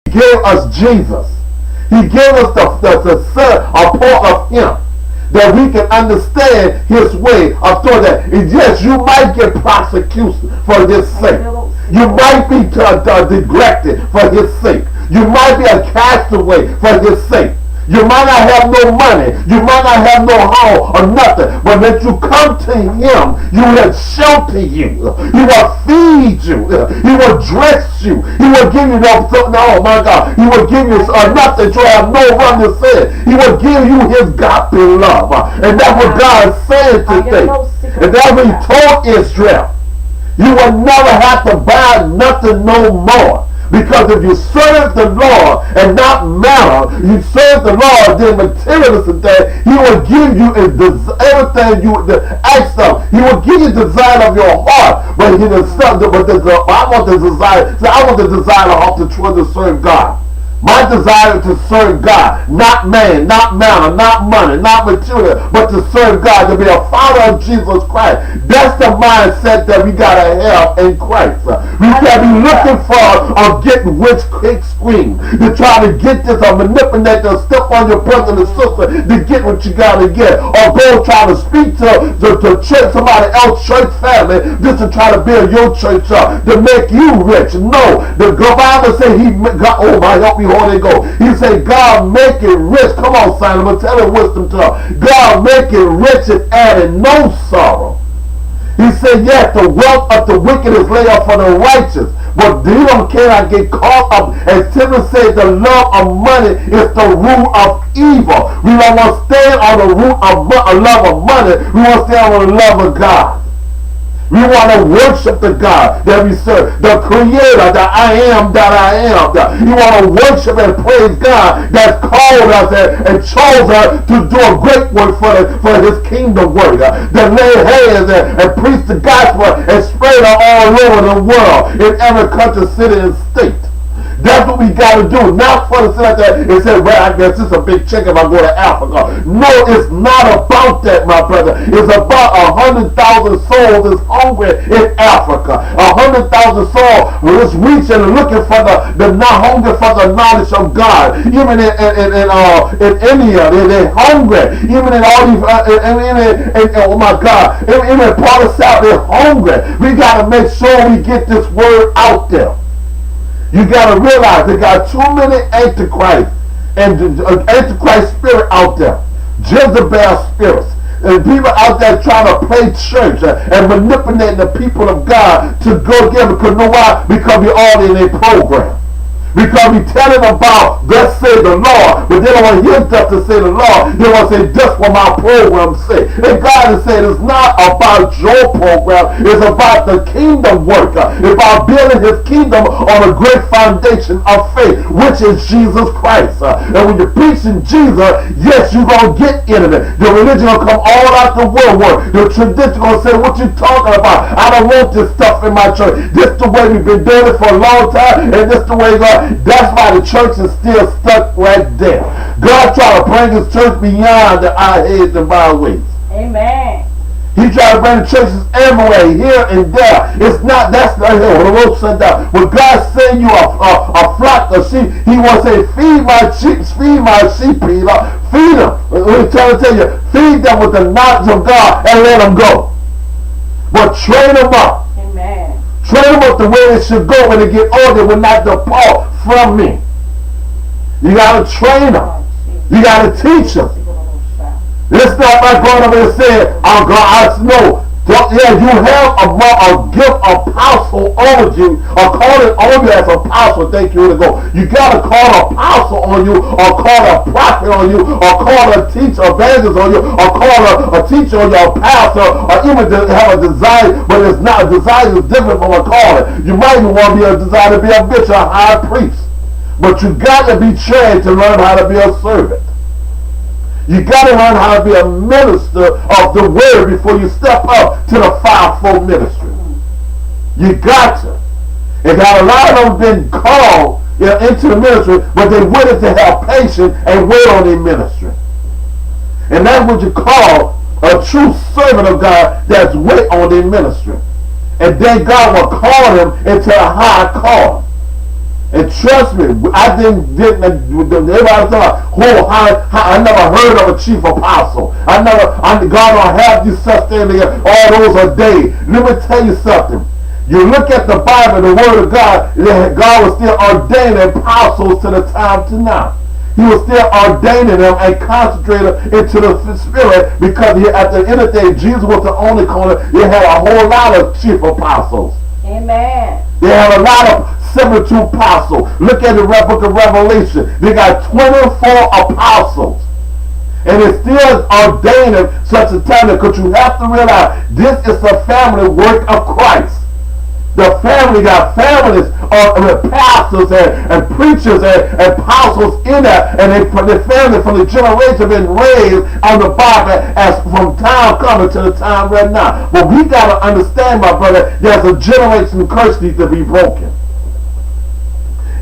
gave us Jesus. He gave us the Son, a part of Him, that we can understand His way of doing that. And yes, you might get prosecution for His sake. You might be neglected for His sake. You might be a castaway for His sake. You might not have no money. You might not have no home or nothing. But when you come to Him, He will shelter you. He will feed you. He will dress you. He will give you no, oh my God. He will give you nothing to have no run to say. He will give you His agape love. And that's what God is saying today. And that's what He told Israel. You will never have to buy nothing no more. Because if you serve the Lord and not matter, you serve the Lord, then materialistic thing, He will give you everything you ask of. He will give you the desire of your heart. But I want the desire. So I want the desire of the truth to serve God. My desire to serve God, not man, not matter, not money, not material, but to serve God, to be a follower of Jesus Christ. That's the mindset that we got to have in Christ. We got to be looking for or getting rich quick scheme to try to get this or manipulate or step on your brother and sister to get what you got to get. Or go try to speak to church, somebody else's church family just to try to build your church up, to make you rich. No, the Bible says oh my, help me, Holy Ghost. He said, God make it rich. Come on, Simon, tell him wisdom to her. God make it rich and added no sorrow. He said, yes, the wealth of the wicked is laid up for the righteous. But you don't care I get caught up. As Timothy said, the love of money is the root of evil. We don't want to stand on the root of love of money. We want to stand on the love of God. We want to worship the God that we serve, the Creator, the I am that I am. You want to worship and praise God that's called us and chose us to do a great work for His kingdom work. To lay hands and preach the gospel and spread it all over the world in every country, city, and state. That's what we got to do. Not for the sit like that and say, well, I guess it's a big check if I go to Africa. No, it's not about that, my brother. It's about 100,000 souls that's hungry in Africa. 100,000 souls that's reaching and looking for the not hungry for the knowledge of God. Even in India, they're hungry. Even in all these, oh my God, even in part of South, they're hungry. We got to make sure we get this word out there. You got to realize they got too many antichrists and antichrist spirit out there. Jezebel spirits. And people out there trying to play church and manipulate the people of God to go together. Because know why? Because we all in a program. Because we telling about thus say the Lord, but they don't want to hear stuff to say the Lord. They want to say just what my program say. And God is saying it's not about your program, it's about the kingdom work. It's about building His kingdom on a great foundation of faith, which is Jesus Christ. And when you're preaching Jesus, yes, you're going to get into it. The religion will come all out the woodwork. The tradition will say, what you talking about? I don't want this stuff in my church. This the way we've been doing it for a long time, and this the way God. That's why the church is still stuck right there. God trying to bring His church beyond the our heads and byways. Amen. He trying to bring the churches everywhere, here and there. It's not, that's not here. When the Lord said that, when God send you a flock of sheep, He wants to say, feed my sheep, Peter. Feed them. We're trying to tell you, feed them with the knowledge of God and let them go. But train them up. Amen. Train them up the way they should go when they get older, will not depart from me. You got to train them. You got to teach them. It's not like going up and saying, oh God, I know. Yeah, you have a gift of apostle over you, or call it on you as apostle. Thank you, Holy Ghost. You got to call an apostle on you, or call a prophet on you, or call a teacher, evangelist on you, or call a teacher on you, a pastor, or even have a desire, but it's not. A desire is different from a calling. You might even want to be a desire to be a bishop, a high priest, but you got to be trained to learn how to be a servant. You got to learn how to be a minister of the word before you step up to the fivefold ministry. You got to. And now a lot of them been called into the ministry, but they wanted to have patience and wait on their ministry. And that's what you call a true servant of God that's wait on their ministry. And then God will call them into a high call. And trust me, I everybody thought, oh, I never heard of a chief apostle. God don't have you such thing, all those a day. Let me tell you something. You look at the Bible, the Word of God, God was still ordaining apostles to the time to now. He was still ordaining them and concentrating into the Spirit, because at the end of the day, Jesus was the only corner. He had a whole lot of chief apostles. Amen. They had a lot of 72 apostles. Look at the book of Revelation. They got 24 apostles. And it's still ordaining such a time, because you have to realize this is a family work of Christ. The family got families of pastors and preachers and apostles in that, and the family from the generation been raised on the Bible as from time coming to the time right now. But we got to understand, my brother, there's a generation curse needs to be broken.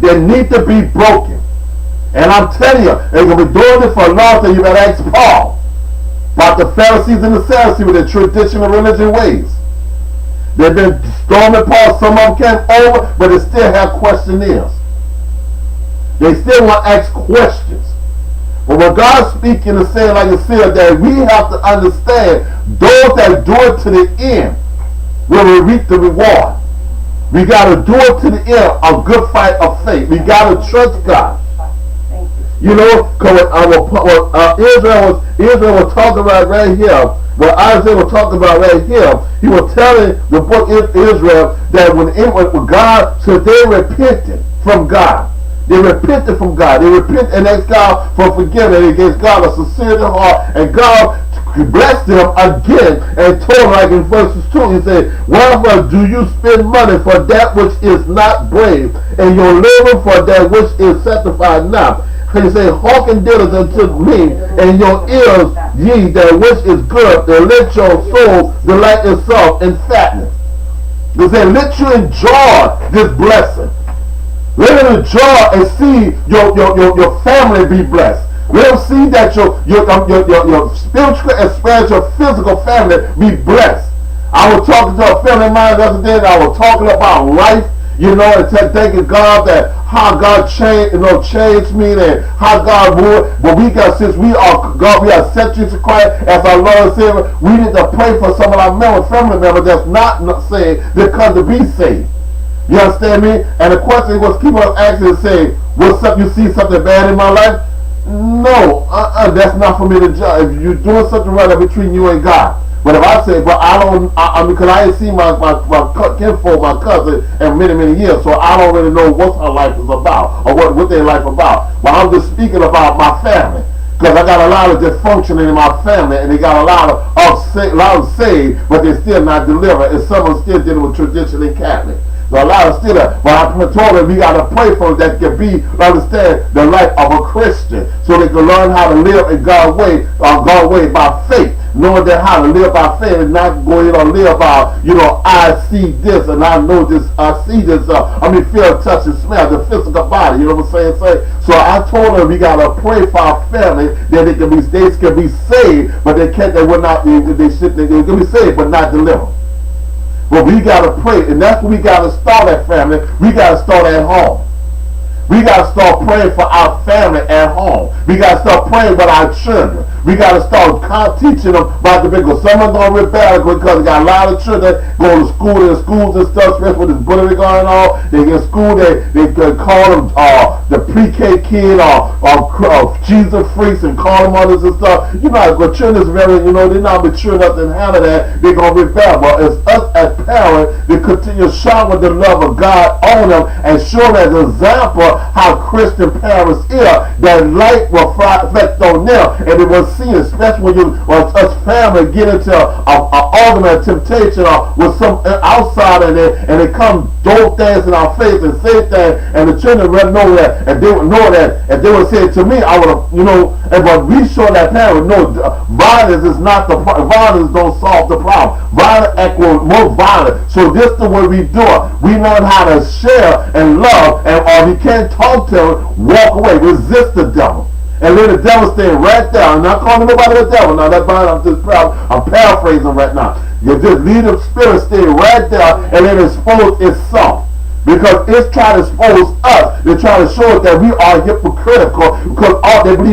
They need to be broken. And I'm telling you, they're going to be doing this for a long time. You better ask Paul about the Pharisees and the Sadducees with their traditional religion ways. They've been storming Paul. Some of them came over, but they still have questionnaires. They still want to ask questions. But when God's speaking and saying, like you said, that we have to understand those that do it to the end will reap the reward. We got to do it to the end, a good fight of faith. We got to trust God. You know, because Israel was talking about right here, what Isaiah was talking about right here, he was telling the book of Israel that when God said they repented from God. They repented from God. They repented and asked God for forgiveness. They gave God a sincere heart, and God blessed them again and told them, like in verses 2, he said, wherefore do you spend money for that which is not brave, and your labor for that which is sanctified not? He said, hearken diligently unto me, and your ears ye that which is good, and let your soul delight itself in fatness. He said, let you enjoy this blessing. Let them enjoy and see your family be blessed. Let them see that your spiritual as well as your physical family be blessed. I was talking to a family of mine the other day, and I was talking about life. You know, and thanking God that how God changed me, and how God would. But we got, since we are God, we are accept Jesus Christ as our Lord and Savior. We need to pray for some of our family members that's not saved, that come to be saved. You understand me? And the question was, people are asking and saying, what's up? You see something bad in my life? No, that's not for me to judge. If you're doing something right between you and God. But if I say, well, because I ain't seen my kinfolk, my cousin, in many years, so I don't really know what her life is about, or what their life about. But I'm just speaking about my family, because I got a lot of dysfunction in my family, and they got a lot of saved, but they're still not delivered, and some are still dealing with tradition and Catholic. So a lot of still, but I told them we got to pray for them that can understand the life of a Christian, so they can learn how to live in God's way by faith. Knowing that how to live by faith and not going to live by, I see this and I know this, I see this, feel, touch, and smell, the physical body, you know what I'm saying? So I told them we got to pray for our family that they can be saved, but they can be saved but not delivered. But we got to pray, and that's what we got to start at, family. We got to start at home. We got to start praying for our family at home. We got to start praying with our children. We got to start teaching them about the Bible. Some are going to rebel because they got a lot of children going to school in schools and stuff, especially with this bullying going on. They get school, they call them the pre-K kid or Jesus freaks and call them others and stuff. You know, the children is very, they're not mature enough to handle that. They're going to rebel. But it's us as parents to continue showering the love of God on them and show them as an example how Christian parents are, that light will reflect on them, and they will see, especially when us family get into an argument, temptation, or with some outsider and they come throw things in our face and say things, and the children would know that, and they would know that, and they would say it to me, I would have, but we show that parent, no, violence is not the problem. Violence don't solve the problem. Violence equals more violence. So this is the way we do it. We learn how to share and love, and or we can't talk to him, walk away, resist the devil. And let the devil stay right there. I'm not calling nobody the devil. Now that's fine. I'm paraphrasing right now. You just leave the spirit stay right there and let it expose itself. Because it's trying to expose us. They're trying to show us that we are hypocritical because all they believe